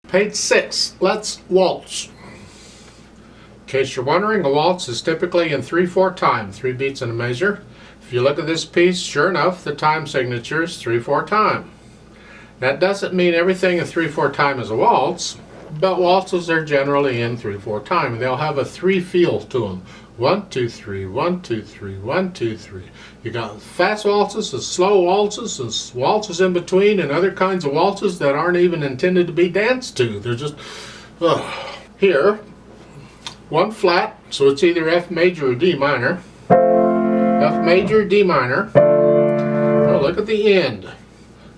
Page 6, let's waltz. In case you're wondering, a waltz is typically in 3/4 time, 3 beats in a measure. If you look at this piece, sure enough, the time signature is 3/4 time. That doesn't mean everything in 3/4 time is a waltz, but waltzes are generally in 3/4 time. They'll have a 3 feel to them. 1, 2, 3, 1, 2, 3, 1, 2, 3. You got fast waltzes and slow waltzes and waltzes in between and other kinds of waltzes that aren't even intended to be danced to. They're just, Here, 1 flat, so it's either F major or D minor. F major, D minor. Oh, look at the end.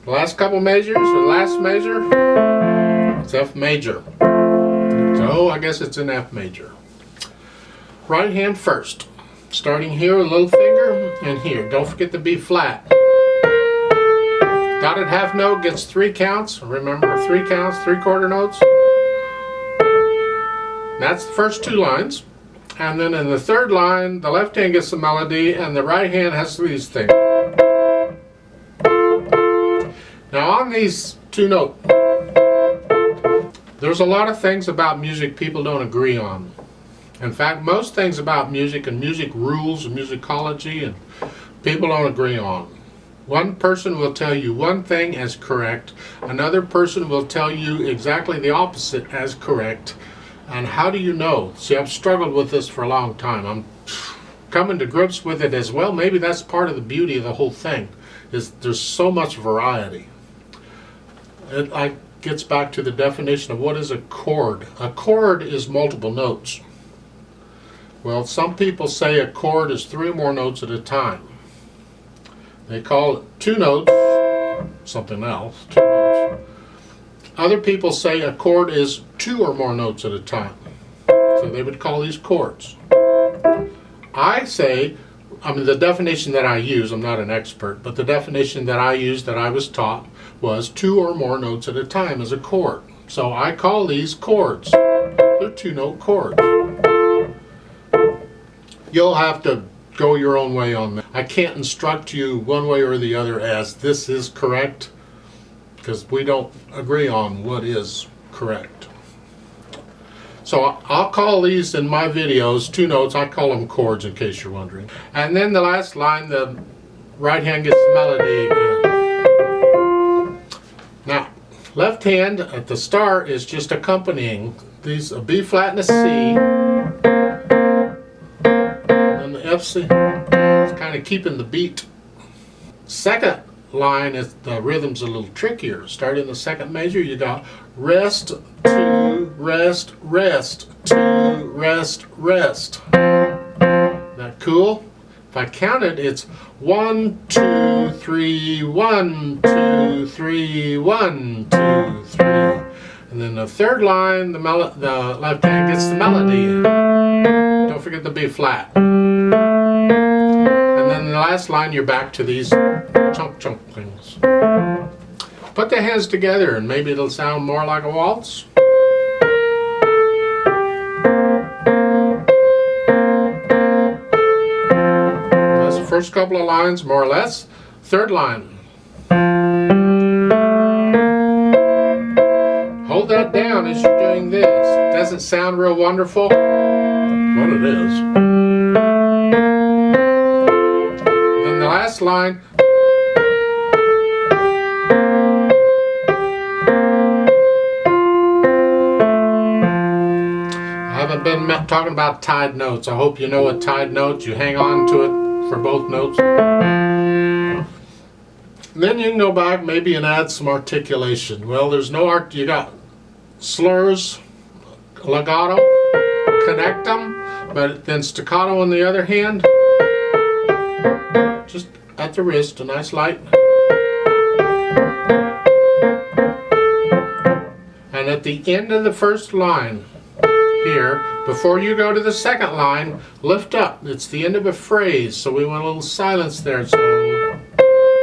The last couple measures, or the last measure, it's F major. So I guess it's an F major. Right hand first. Starting here with little finger and here. Don't forget the B flat. Dotted half note gets 3 counts. Remember, 3 counts, 3/4 notes. That's the first 2 lines. And then in the 3rd line, the left hand gets the melody and the right hand has these things. Now on these 2 notes, there's a lot of things about music people don't agree on. In fact, most things about music and music rules and musicology and people don't agree on. One person will tell you one thing as correct, another person will tell you exactly the opposite as correct. And how do you know? See, I've struggled with this for a long time. I'm coming to grips with it as well. Maybe that's part of the beauty of the whole thing, is there's so much variety. It gets back to the definition of what is a chord. A chord is multiple notes. Well, some people say a chord is 3 or more notes at a time. They call it 2 notes, something else, 2 notes. Other people say a chord is 2 or more notes at a time. So they would call these chords. I say, the definition that I use, I'm not an expert, but the definition that I used, that I was taught, was 2 or more notes at a time as a chord. So I call these chords. They're 2-note chords. You'll have to go your own way on that. I can't instruct you one way or the other as this is correct, because we don't agree on what is correct. So I'll call these in my videos 2 notes. I call them chords in case you're wondering. And then the last line, the right hand gets the melody again. Now, left hand at the start is just accompanying these, a B flat and a C. F C, it's kind of keeping the beat. Second line is the rhythm's a little trickier. Starting the 2nd measure, you got rest, 2, rest, rest, 2, rest, rest. That cool? If I count it, it's 1, 2, 3, 1, 2, 3, 1, 2, 3. And then the 3rd line, the left hand gets the melody. Don't forget the B flat. And then the last line, you're back to these chunk things. Put the hands together and maybe it'll sound more like a waltz. That's the first couple of lines, more or less. 3rd line. Hold that down as you're doing this. It doesn't sound real wonderful, but it is. Then the last line. I haven't been talking about tied notes. I hope you know a tied note. You hang on to it for both notes. Then you can go back maybe and add some articulation. Well, there's no art. You got slurs, legato, connect them, but then staccato on the other hand. Just at the wrist, a nice light. And at the end of the 1st line, here, before you go to the 2nd line, lift up. It's the end of a phrase, so we want a little silence there. So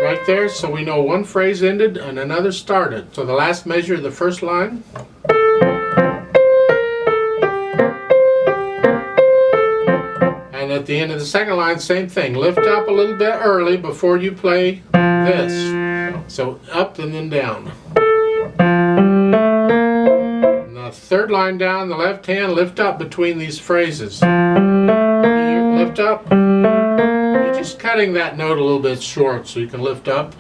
right there, so we know one phrase ended and another started. So the last measure of the 1st line. And at the end of the 2nd line, same thing. Lift up a little bit early before you play this. So up and then down. third line down, the left hand, lift up between these phrases. You lift up. You're just cutting that note a little bit short so you can lift up.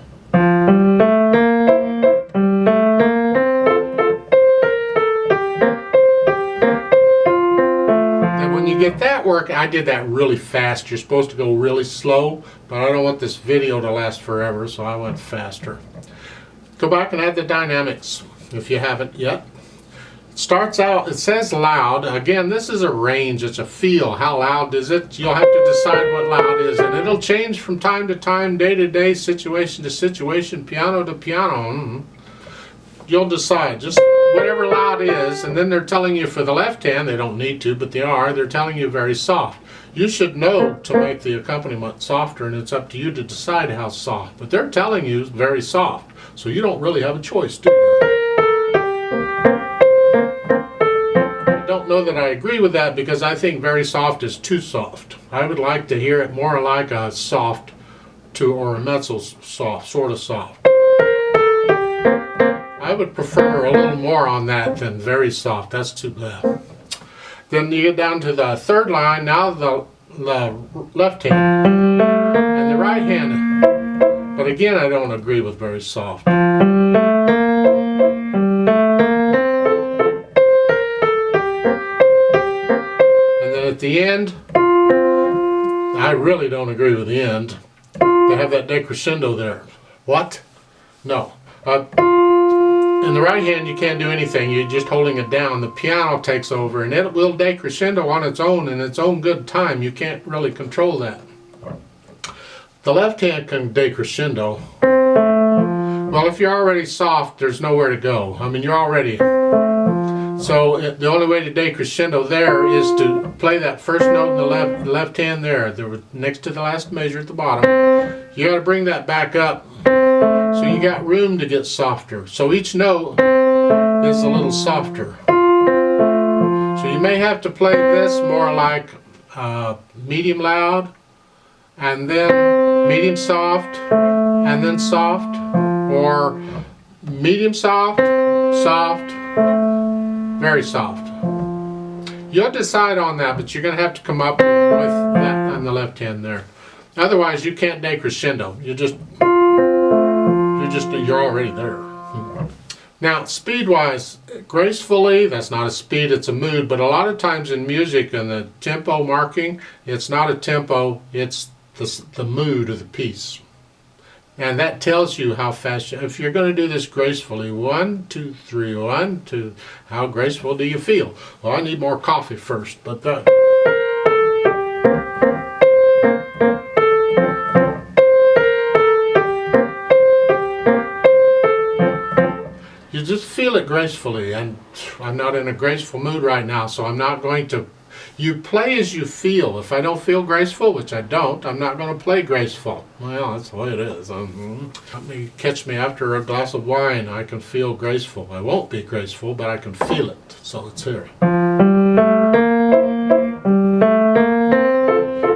Get that work, I did that really fast. You're supposed to go really slow, but I don't want this video to last forever, so I went faster. Go back and add the dynamics if you haven't yet. It starts out, it says loud. Again, this is a range, it's a feel. How loud is it? You'll have to decide what loud is, and it'll change from time to time, day to day, situation to situation, piano to piano. You'll decide just whatever loud is, and then they're telling you for the left hand, they don't need to, but they're telling you very soft. You should know to make the accompaniment softer, and it's up to you to decide how soft, but they're telling you very soft, so you don't really have a choice, do you? I don't know that I agree with that, because I think very soft is too soft. I would like to hear it more like a soft or a mezzo soft, sort of soft. I would prefer a little more on that than very soft. That's too bad. Then you get down to the third line. Now the left hand and the right hand. But again, I don't agree with very soft. And then at the end, I really don't agree with the end. They have that decrescendo there. What? No. In the right hand, you can't do anything. You're just holding it down. The piano takes over, and it will decrescendo on its own in its own good time. You can't really control that. The left hand can decrescendo. Well, if you're already soft, there's nowhere to go. I mean, you're already... So the only way to decrescendo there is to play that first note in the left hand there, next to the last measure at the bottom. You got to bring that back up. So you got room to get softer. So each note is a little softer. So you may have to play this more like medium loud, and then medium soft, and then soft, or medium soft, soft, very soft. You'll decide on that, but you're going to have to come up with that on the left hand there. Otherwise, you can't decrescendo. You're already there. Now, speed-wise, gracefully, that's not a speed, it's a mood, but a lot of times in music and the tempo marking, it's not a tempo, it's the mood of the piece. And that tells you how fast, if you're going to do this gracefully, 1, 2, 3, 1, 2, how graceful do you feel? Well, I need more coffee first, but that... You just feel it gracefully, and I'm not in a graceful mood right now, so I'm not going to... You play as you feel. If I don't feel graceful, which I don't, I'm not going to play graceful. Well, that's the way it is. Catch me after a glass of wine, I can feel graceful. I won't be graceful, but I can feel it, so it's here.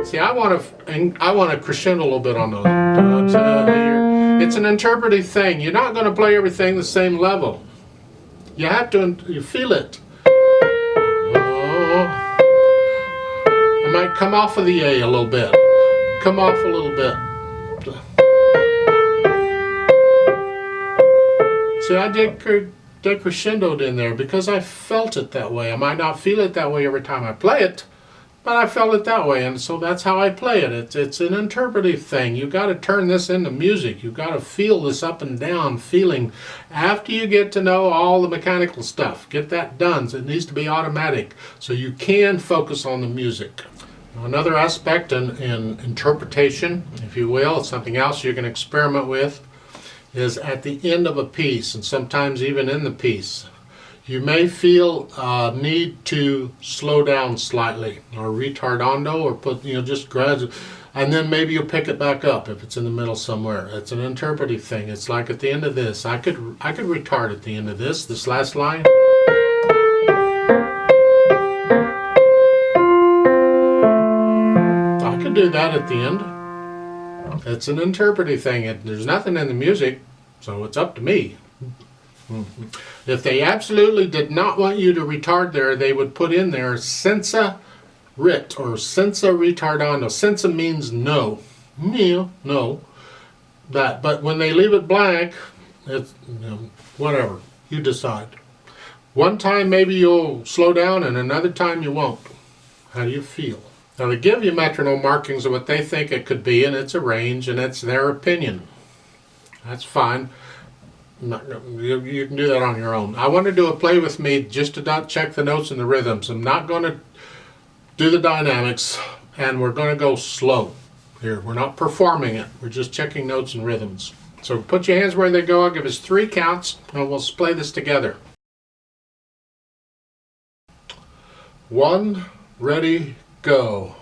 See, I want to crescendo a little bit on those. It's an interpretive thing. You're not going to play everything the same level. You have to, you feel it. I might come off of the A a little bit. Come off a little bit. See, I decrescendoed in there because I felt it that way. I might not feel it that way every time I play it, but I felt it that way, and so that's how I play it. It's an interpretive thing. You've got to turn this into music. You've got to feel this up and down feeling after you get to know all the mechanical stuff. Get that done. So it needs to be automatic so you can focus on the music. Another aspect in interpretation, if you will, something else you can experiment with, is at the end of a piece, and sometimes even in the piece. You may feel need to slow down slightly, or retardando, or put, just gradually, and then maybe you'll pick it back up if it's in the middle somewhere. It's an interpretive thing. It's like at the end of this, I could retard at the end of this last line. I could do that at the end. It's an interpretive thing. There's nothing in the music, so it's up to me. If they absolutely did not want you to retard there, they would put in there senza rit or senza retardando. Senza means no. No. But when they leave it blank, it's, whatever. You decide. One time maybe you'll slow down and another time you won't. How do you feel? Now they give you metronome markings of what they think it could be, and it's a range, and it's their opinion. That's fine. You can do that on your own. I want to do a play with me just to not check the notes and the rhythms. I'm not going to do the dynamics, and we're going to go slow here. We're not performing it. We're just checking notes and rhythms. So put your hands where they go. I'll give us 3 counts, and we'll play this together. 1, ready, go.